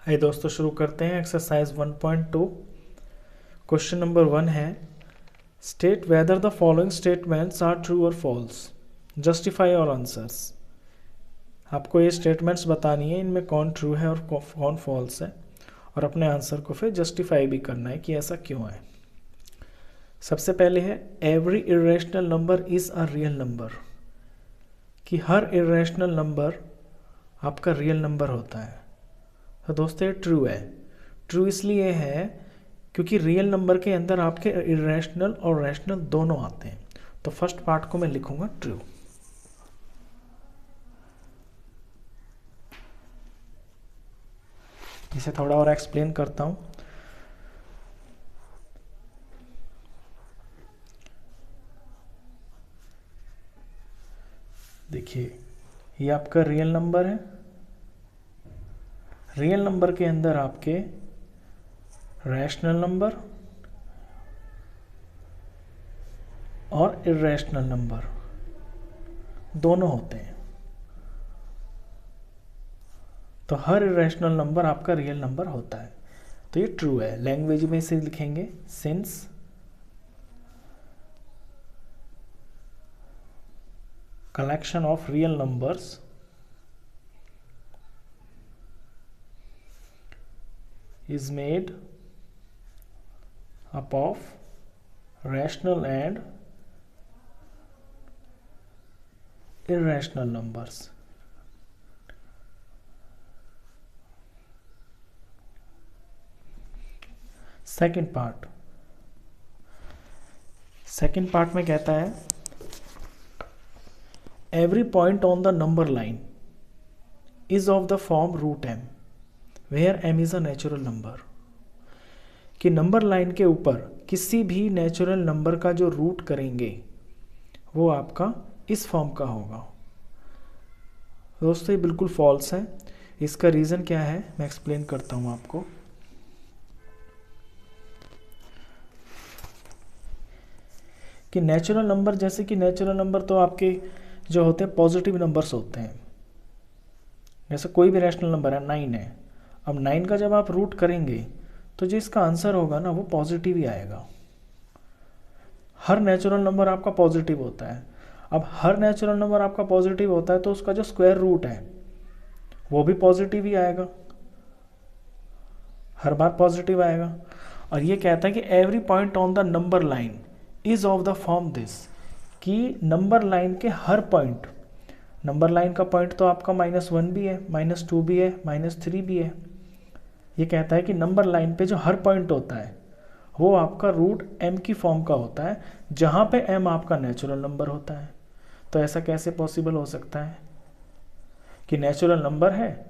हाय दोस्तों, शुरू करते हैं एक्सरसाइज 1.2। क्वेश्चन नंबर 1 है, state whether the following statements are true और फॉल्स, जस्टिफाई और आंसर्स। आपको ये स्टेटमेंट्स बतानी है, इनमें कौन ट्रू है और कौन फॉल्स है, और अपने आंसर को फिर जस्टिफाई भी करना है कि ऐसा क्यों है। सबसे पहले है, every irrational number is a real number, कि हर इरेशनल नंबर आपका रियल नंबर होता है। तो दोस्तों ये ट्रू है। ट्रू इसलिए है क्योंकि रियल नंबर के अंदर आपके इरेशनल और रैशनल दोनों आते हैं। तो फर्स्ट पार्ट को मैं लिखूंगा ट्रू। इसे थोड़ा और एक्सप्लेन करता हूं। देखिए, ये आपका रियल नंबर है। रियल नंबर के अंदर आपके रैशनल नंबर और इरेशनल नंबर दोनों होते हैं। तो हर इरेशनल नंबर आपका रियल नंबर होता है। तो ये ट्रू है। लैंग्वेज में इसे लिखेंगे, since collection of real numbers is made up of rational and irrational numbers. Second part में कहता है, every point on the number line is of the form root m where m is a natural number, कि number line के ऊपर किसी भी natural number का जो रूट करेंगे वो आपका इस फॉर्म का होगा। दोस्तों ये बिल्कुल फॉल्स है। इसका रीज़न क्या है मैं एक्सप्लेन करता हूँ आपको। कि नेचुरल नंबर, जैसे कि नेचुरल नंबर तो आपके जो होते हैं पॉजिटिव नंबर्स होते हैं। जैसे कोई भी रैशनल नंबर है, 9 है। अब 9 का जब आप रूट करेंगे तो जो इसका आंसर होगा ना वो पॉजिटिव ही आएगा। हर नेचुरल नंबर आपका पॉजिटिव होता है। अब हर नेचुरल नंबर आपका पॉजिटिव होता है तो उसका जो स्क्वायर रूट है वो भी पॉजिटिव ही आएगा, हर बार पॉजिटिव आएगा। और ये कहता है कि every point on the number line is of the form this, कि नंबर लाइन के हर पॉइंट, नंबर लाइन का पॉइंट तो आपका -1 भी है, -2 भी है, -3 भी है। ये कहता है कि नंबर लाइन पे जो हर पॉइंट होता है वो आपका रूट m की फॉर्म का होता है, जहाँ पे m आपका नेचुरल नंबर होता है। तो ऐसा कैसे पॉसिबल हो सकता है कि नेचुरल नंबर है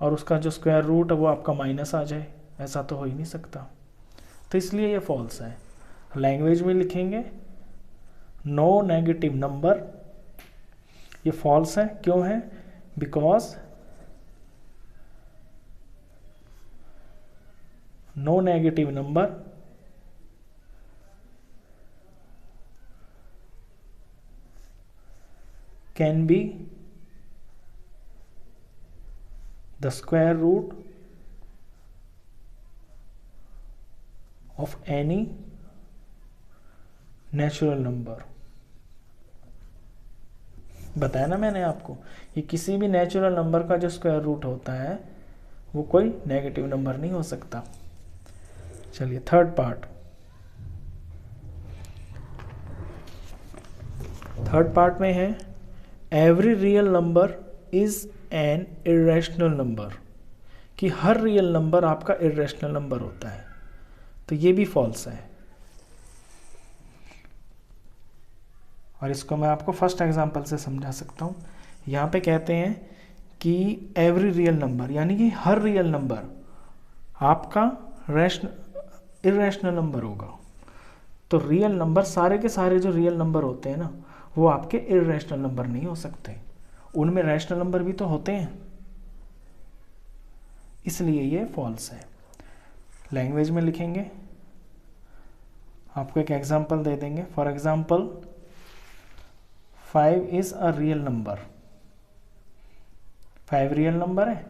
और उसका जो स्क्वायर रूट है वो आपका माइनस आ जाए? ऐसा तो हो ही नहीं सकता। तो इसलिए ये फॉल्स है। लैंग्वेज में लिखेंगे नो नेगेटिव नंबर। ये फॉल्स है। क्यों है? Because no negative number can be the square root of any natural number. बताया ना मैंने आपको, कि किसी भी नेचुरल नंबर का जो स्क्वायर रूट होता है वो कोई नेगेटिव नंबर नहीं हो सकता। चलिए थर्ड पार्ट में है, every real number is an irrational number, कि हर रियल नंबर आपका इरेशनल नंबर होता है। तो ये भी फॉल्स है। और इसको मैं आपको फर्स्ट एग्जांपल से समझा सकता हूँ। यहाँ पे कहते हैं कि एवरी रियल नंबर, यानी कि हर रियल नंबर आपका इरेशनल नंबर होगा। तो रियल नंबर, सारे के सारे जो रियल नंबर होते हैं ना वो आपके इरेशनल नंबर नहीं हो सकते, उनमें रैशनल नंबर भी तो होते हैं, इसलिए ये फॉल्स है। लैंग्वेज में लिखेंगे, आपको एक एग्जांपल दे देंगे। For example 5 is a real number. 5 real number है,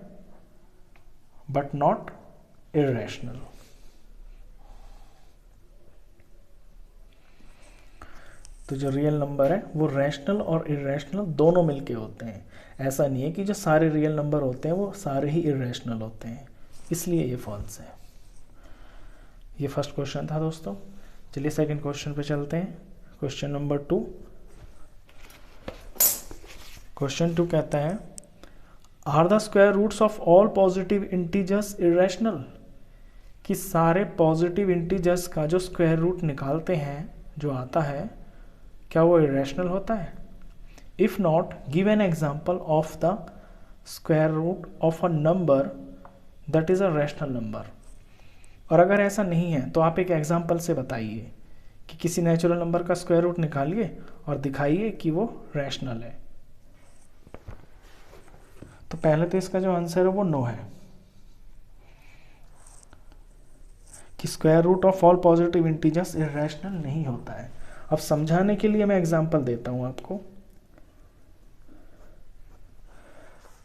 बट नॉट इर्रेशनल। तो जो रियल नंबर है वो रैशनल और इर्रेशनल दोनों मिलके होते हैं। ऐसा नहीं है कि जो सारे रियल नंबर होते हैं वो सारे ही इर्रेशनल होते हैं, इसलिए ये फॉल्स है। ये फर्स्ट क्वेश्चन था दोस्तों। चलिए सेकंड क्वेश्चन पे चलते हैं। Question number 2। क्वेश्चन 2 कहता है are the square roots of all positive integers irrational, कि सारे पॉजिटिव इंटीजर्स का जो स्क्वायर रूट निकालते हैं, जो आता है, क्या वो इर्रेशनल होता है? If not, give an example of the square root of a number that is a rational number. और अगर ऐसा नहीं है तो आप एक एग्जाम्पल से बताइए कि किसी नेचुरल नंबर का स्क्वायर रूट निकालिए और दिखाइए कि वो रैशनल है। तो पहले तो इसका जो आंसर है वो नो है, कि square root of all positive integers irrational नहीं होता है। अब समझाने के लिए मैं एग्जांपल देता हूं आपको।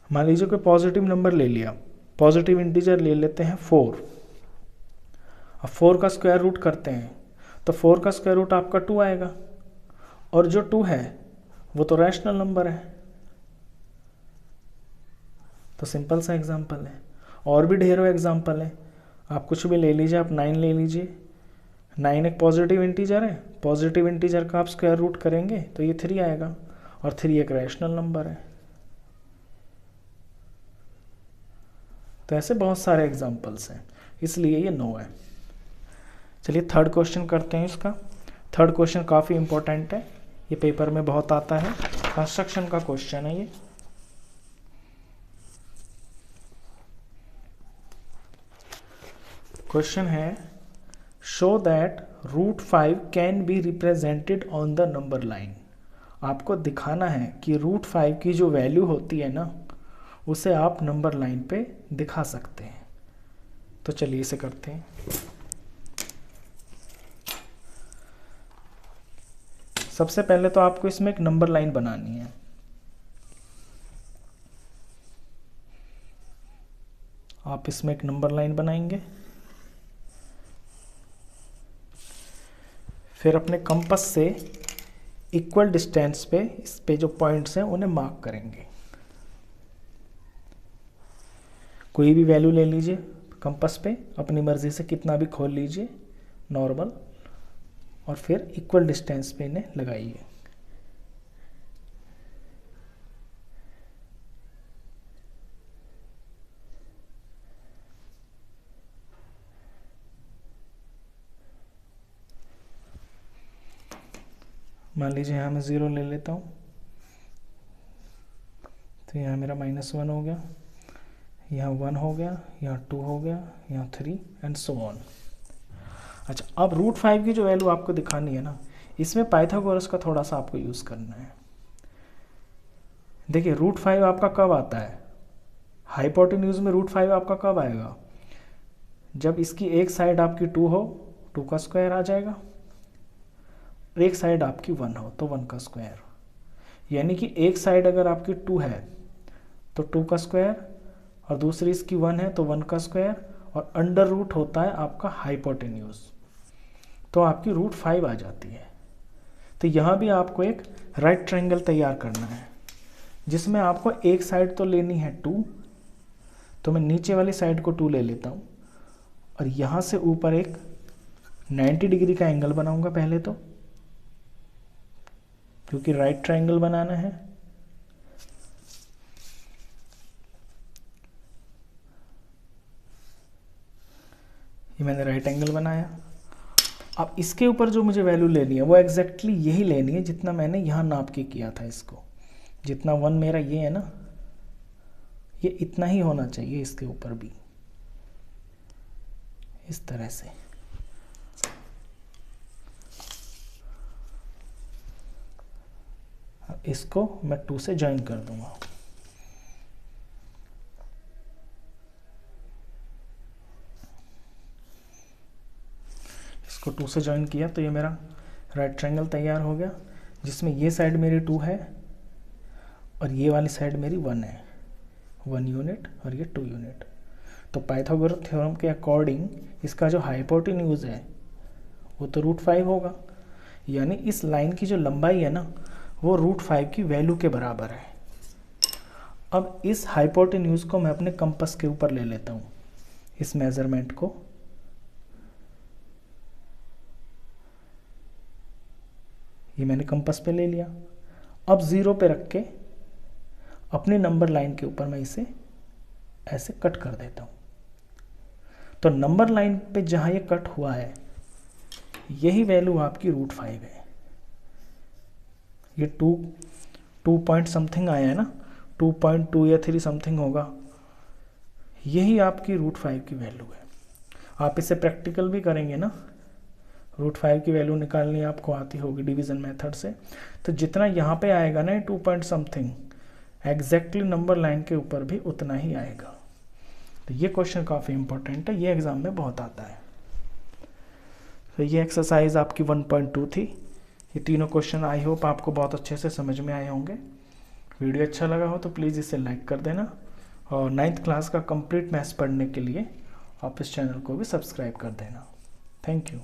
मान लीजिए कोई पॉजिटिव नंबर ले लिया, पॉजिटिव इंटीजर ले लेते हैं 4। अब 4 का स्क्वायर रूट करते हैं तो 4 का स्क्वायर रूट आपका 2 आएगा, और जो 2 है वो तो रैशनल नंबर है। तो सिंपल सा एग्जांपल है। और भी ढेरों एग्जांपल है, आप कुछ भी ले लीजिए। आप 9 ले लीजिए, 9 एक पॉजिटिव इंटीजर है, पॉजिटिव इंटीजर का आप स्क्वायर रूट करेंगे तो ये 3 आएगा, और 3 एक रैशनल नंबर है। तो ऐसे बहुत सारे एग्जांपल्स हैं, इसलिए ये नो है। चलिए थर्ड क्वेश्चन करते हैं इसका। थर्ड क्वेश्चन काफ़ी इंपॉर्टेंट है, ये पेपर में बहुत आता है, कंस्ट्रक्शन का क्वेश्चन है ये। क्वेश्चन है show that √5 can be represented on the number line. आपको दिखाना है कि √5 की जो वैल्यू होती है ना, उसे आप नंबर लाइन पे दिखा सकते हैं। तो चलिए इसे करते हैं। सबसे पहले तो आपको इसमें एक नंबर लाइन बनानी है। आप इसमें एक नंबर लाइन बनाएंगे, फिर अपने कंपास से इक्वल डिस्टेंस पे इस पे जो पॉइंट्स हैं उन्हें मार्क करेंगे। कोई भी वैल्यू ले लीजिए कंपास पे, अपनी मर्जी से कितना भी खोल लीजिए नॉर्मल, और फिर इक्वल डिस्टेंस पे इन्हें लगाइए। मान लीजिए यहाँ मैं 0 ले लेता हूँ, तो यहाँ मेरा -1 हो गया, यहाँ 1 हो गया, यहाँ 2 हो गया, यहाँ 3 एंड सो ऑन। अच्छा, अब √5 की जो वैल्यू आपको दिखानी है ना, इसमें पाइथागोरस का थोड़ा सा आपको यूज़ करना है। देखिए √5 आपका कब आता है, हाइपोटेन्यूज में √5 आपका कब आएगा? जब इसकी एक साइड आपकी 2 हो, 2 का स्क्वायर आ जाएगा, एक साइड आपकी 1 हो तो 1 का स्क्वायर। यानी कि एक साइड अगर आपकी 2 है तो 2 का स्क्वायर, और दूसरी इसकी 1 है तो 1 का स्क्वायर, और अंडर रूट होता है आपका हाइपोटेन्यूज, तो आपकी √5 आ जाती है। तो यहाँ भी आपको एक राइट ट्रायंगल तैयार करना है, जिसमें आपको एक साइड तो लेनी है 2, तो मैं नीचे वाली साइड को 2 ले लेता हूँ, और यहाँ से ऊपर एक 90 डिग्री का एंगल बनाऊंगा पहले तो, क्योंकि राइट ट्रायंगल बनाना है। ये मैंने राइट एंगल बनाया। अब इसके ऊपर जो मुझे वैल्यू लेनी है वो एग्जैक्टली यही लेनी है जितना मैंने यहाँ नाप के किया था। इसको जितना 1 मेरा ये है ना, ये इतना ही होना चाहिए इसके ऊपर भी, इस तरह से। इसको मैं 2 से ज्वाइन कर दूंगा। इसको 2 से ज्वाइन किया तो ये मेरा राइट ट्रायंगल तैयार हो गया, जिसमें ये साइड मेरी 2 है और ये वाली साइड मेरी 1 है, 1 यूनिट और ये 2 यूनिट। तो पाइथागोरस थ्योरम के अकॉर्डिंग इसका जो हाइपोटेन्यूज है वो तो √5 होगा, यानी इस लाइन की जो लंबाई है ना वो √5 की वैल्यू के बराबर है। अब इस हाइपोटेन्यूज को मैं अपने कंपास के ऊपर ले लेता हूँ, इस मेजरमेंट को। ये मैंने कंपास पे ले लिया। अब 0 पे रख के अपनी नंबर लाइन के ऊपर मैं इसे ऐसे कट कर देता हूँ। तो नंबर लाइन पे जहाँ ये कट हुआ है यही वैल्यू आपकी √5 है। ये 2 पॉइंट समथिंग आया है ना, 2.2 या 3 समथिंग होगा, यही आपकी √5 की वैल्यू है। आप इसे प्रैक्टिकल भी करेंगे ना, √5 की वैल्यू निकालनी आपको आती होगी डिवीज़न मेथड से, तो जितना यहाँ पे आएगा ना 2 point something, exactly number line के ऊपर भी उतना ही आएगा। तो ये क्वेश्चन काफ़ी इंपॉर्टेंट है, ये एग्ज़ाम में बहुत आता है। तो ये एक्सरसाइज आपकी 1.2 थी। ये तीनों क्वेश्चन आई होप आपको बहुत अच्छे से समझ में आए होंगे। वीडियो अच्छा लगा हो तो प्लीज़ इसे लाइक कर देना, और 9th क्लास का कंप्लीट मैथ्स पढ़ने के लिए आप इस चैनल को भी सब्सक्राइब कर देना। Thank you.